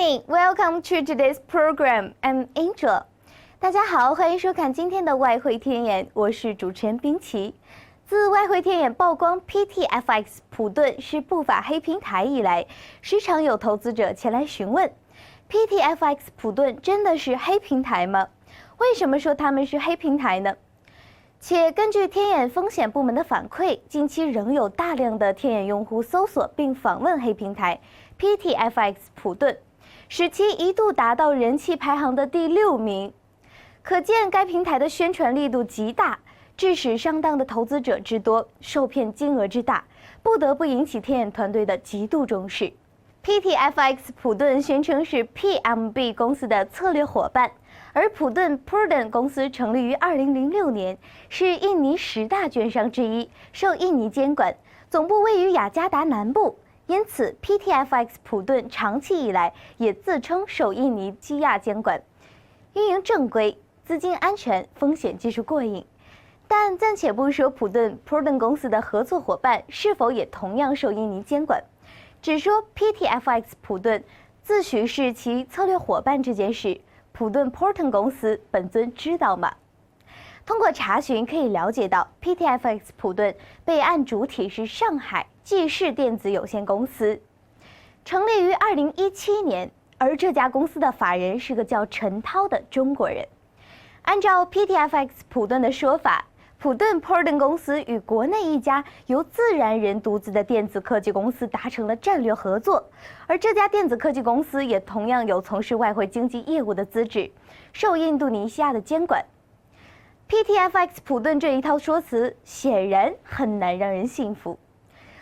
morning, welcome to today's program. I'm Angel. 大家好，欢迎收看今天的外汇天眼，我是主持人冰淇。自外汇天眼曝光 PTFX 普顿是不法黑平台以来，时常有投资者前来询问 ：PTFX 普顿真的是黑平台吗？为什么说他们是黑平台呢？且根据天眼风险部门的反馈，近期仍有大量的天眼用户搜索并访问黑平台 PTFX 普顿，使其一度达到人气排行的第6名。可见该平台的宣传力度极大，致使上当的投资者之多，受骗金额之大，不得不引起天眼团队的极度重视。PTFX 普顿宣称是 PMB 公司的策略伙伴。而普顿 Prudent 公司成立于2006年，是印尼10大券商之一，受印尼监管，总部位于雅加达南部。因此 ，PTFX 普顿长期以来也自称受印尼基亚监管，运营正规，资金安全，风险技术过硬。但暂且不说普顿 Prudent 公司的合作伙伴是否也同样受印尼监管，只说 PTFX 普顿自诩是其策略伙伴这件事。普顿 Prudent 公司本尊知道吗？通过查询可以了解到 ，PTFX 普顿备案主体是上海纪世电子有限公司，成立于2017年，而这家公司的法人是个叫陈涛的中国人。按照 PTFX 普顿的说法，普顿 Prudent 公司与国内一家由自然人独资的电子科技公司达成了战略合作，而这家电子科技公司也同样有从事外汇经纪业务的资质，受印度尼西亚的监管。PTFX 普顿这一套说辞显然很难让人信服。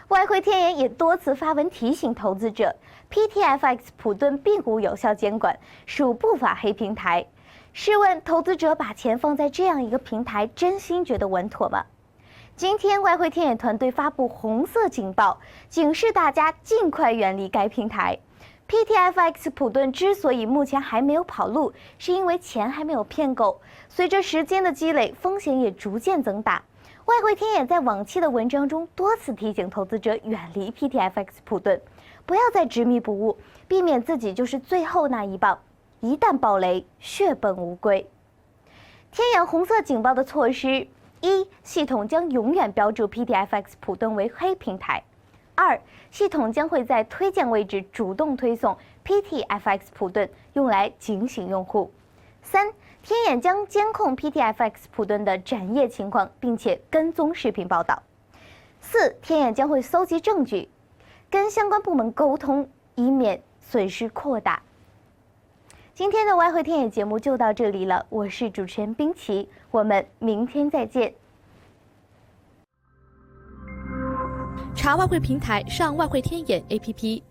外汇天眼也多次发文提醒投资者 ，PTFX 普顿并无有效监管，属不法黑平台。试问投资者把钱放在这样一个平台，真心觉得稳妥吗？今天外汇天眼团队发布红色警报，警示大家尽快远离该平台。PTFX 普顿之所以目前还没有跑路，是因为钱还没有骗够，随着时间的积累，风险也逐渐增大。外汇天眼在往期的文章中多次提醒投资者远离 PTFX 普顿，不要再执迷不悟，避免自己就是最后那一棒。一旦爆雷，血本无归。天眼红色警报的措施：一、系统将永远标注 PTFX 普顿为黑平台；二、系统将会在推荐位置主动推送 PTFX 普顿，用来警醒用户；三、天眼将监控 PTFX 普顿的展业情况，并且跟踪视频报道；四、天眼将会搜集证据，跟相关部门沟通，以免损失扩大。今天的外汇天眼节目就到这里了，我是主持人冰淇，我们明天再见。查外汇平台上外汇天眼 APP。